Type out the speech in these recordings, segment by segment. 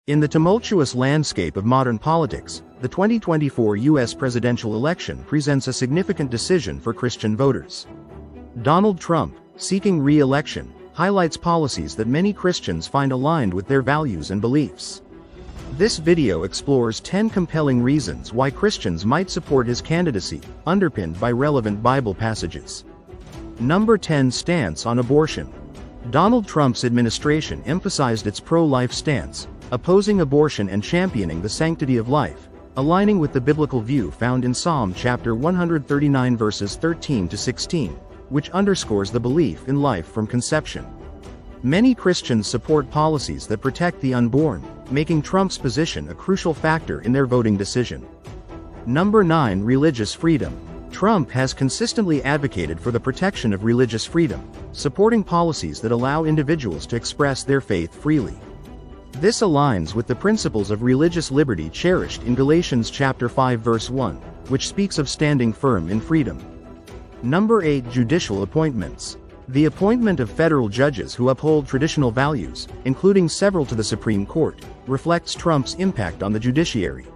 In the tumultuous landscape of modern politics, the 2024 U.S. presidential election presents a significant decision for Christian voters. Donald Trump, seeking re-election, highlights policies that many Christians find aligned with their values and beliefs. This video explores 10 compelling reasons why Christians might support his candidacy, underpinned by relevant Bible passages. Number 10. Stance on abortion. Donald Trump's administration emphasized its pro-life stance, opposing abortion and championing the sanctity of life, aligning with the biblical view found in Psalm chapter 139 verses 13 to 16, which underscores the belief in life from conception. Many Christians support policies that protect the unborn, making Trump's position a crucial factor in their voting decision. Number 9. Religious freedom. Trump has consistently advocated for the protection of religious freedom, supporting policies that allow individuals to express their faith freely. This aligns with the principles of religious liberty cherished in Galatians chapter 5 verse 1, which speaks of standing firm in freedom. Number 8. Judicial appointments. The appointment of federal judges who uphold traditional values, including several to the Supreme Court, reflects Trump's impact on the judiciary.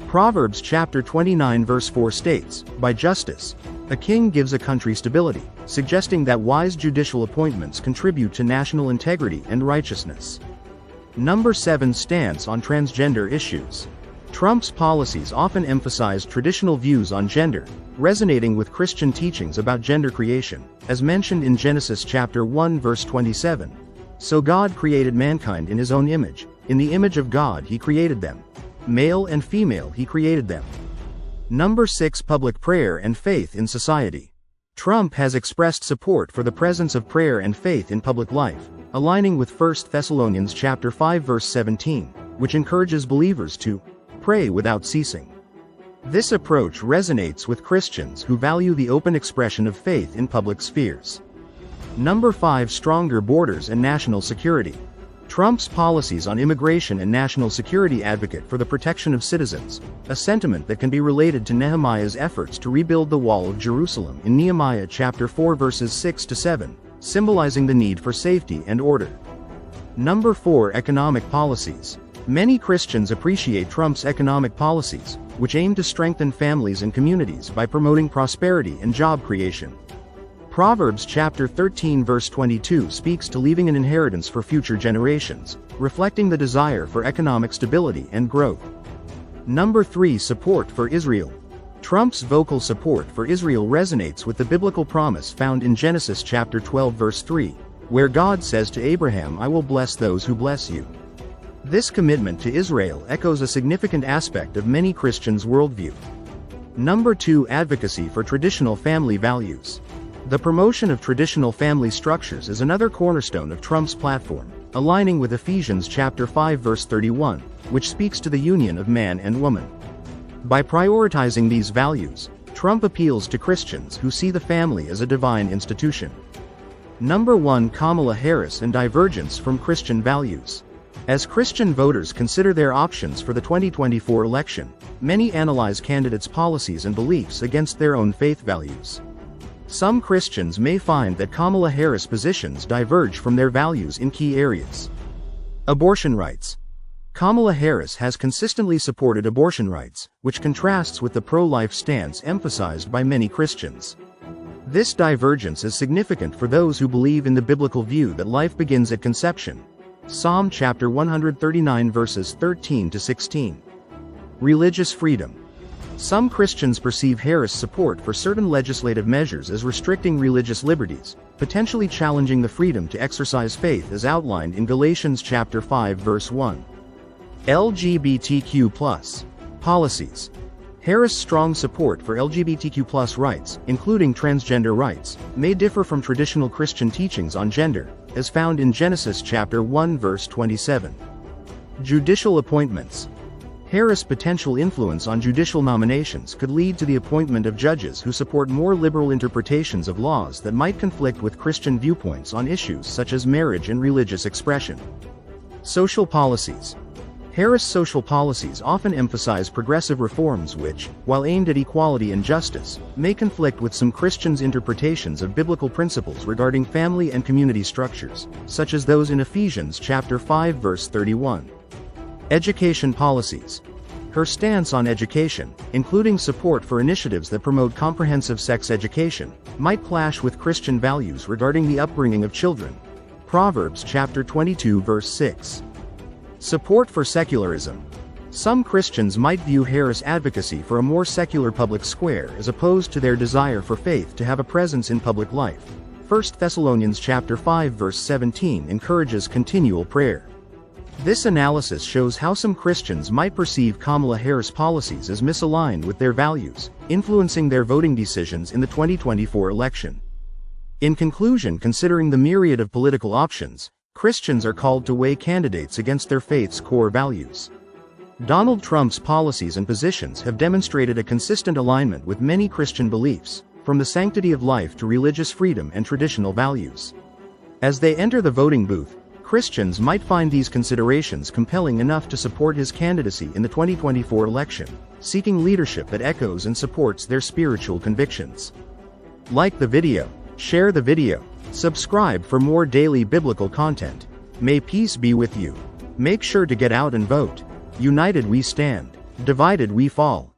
Proverbs chapter 29 verse 4 states, "By justice, a king gives a country stability," suggesting that wise judicial appointments contribute to national integrity and righteousness. Number 7. Stance on transgender issues. Trump's policies often emphasize traditional views on gender, resonating with Christian teachings about gender creation, as mentioned in Genesis chapter 1 verse 27. "So God created mankind in his own image, in the image of God he created them. Male and female he created them." Number 6. Public prayer and faith in society. Trump has expressed support for the presence of prayer and faith in public life, aligning with 1 Thessalonians chapter 5 verse 17, which encourages believers to pray without ceasing. This approach resonates with Christians who value the open expression of faith in public spheres. Number 5. Stronger borders and national security. Trump's policies on immigration and national security advocate for the protection of citizens, a sentiment that can be related to Nehemiah's efforts to rebuild the wall of Jerusalem in Nehemiah chapter 4 verses 6 to 7, symbolizing the need for safety and order. Number 4. Economic policies. Many Christians appreciate Trump's economic policies, which aim to strengthen families and communities by promoting prosperity and job creation. Proverbs chapter 13 verse 22 speaks to leaving an inheritance for future generations, reflecting the desire for economic stability and growth. Number 3. Support for Israel. Trump's vocal support for Israel resonates with the biblical promise found in Genesis chapter 12 verse 3, where God says to Abraham, "I will bless those who bless you." This commitment to Israel echoes a significant aspect of many Christians' worldview. Number 2. Advocacy for traditional family values. The promotion of traditional family structures is another cornerstone of Trump's platform, aligning with Ephesians chapter 5 verse 31, which speaks to the union of man and woman. By prioritizing these values, Trump appeals to Christians who see the family as a divine institution. Number 1. Kamala Harris and divergence from Christian values. As Christian voters consider their options for the 2024 election, many analyze candidates' policies and beliefs against their own faith values. Some Christians may find that Kamala Harris' positions diverge from their values in key areas. Abortion rights. Kamala Harris has consistently supported abortion rights, which contrasts with the pro-life stance emphasized by many Christians. This divergence is significant for those who believe in the biblical view that life begins at conception. Psalm chapter 139 verses 13 to 16. Religious freedom. Some Christians perceive Harris' support for certain legislative measures as restricting religious liberties, potentially challenging the freedom to exercise faith as outlined in Galatians chapter 5 verse 1. LGBTQ+ policies. Harris' strong support for LGBTQ+ rights, including transgender rights, may differ from traditional Christian teachings on gender, as found in Genesis chapter 1 verse 27. Judicial appointments. Harris' potential influence on judicial nominations could lead to the appointment of judges who support more liberal interpretations of laws that might conflict with Christian viewpoints on issues such as marriage and religious expression. Social policies. Harris' social policies often emphasize progressive reforms which, while aimed at equality and justice, may conflict with some Christians' interpretations of biblical principles regarding family and community structures, such as those in Ephesians chapter 5 verse 31. Education policies. Her stance on education, including support for initiatives that promote comprehensive sex education, might clash with Christian values regarding the upbringing of children. Proverbs chapter 22 verse 6. Support for secularism. Some Christians might view Harris' advocacy for a more secular public square as opposed to their desire for faith to have a presence in public life. 1 Thessalonians chapter 5 verse 17 encourages continual prayer. This analysis shows how some Christians might perceive Kamala Harris' policies as misaligned with their values, influencing their voting decisions in the 2024 election. In conclusion, considering the myriad of political options, Christians are called to weigh candidates against their faith's core values. Donald Trump's policies and positions have demonstrated a consistent alignment with many Christian beliefs, from the sanctity of life to religious freedom and traditional values. As they enter the voting booth, Christians might find these considerations compelling enough to support his candidacy in the 2024 election, seeking leadership that echoes and supports their spiritual convictions. Like the video, share the video, subscribe for more daily biblical content. May peace be with you. Make sure to get out and vote. United we stand, divided we fall.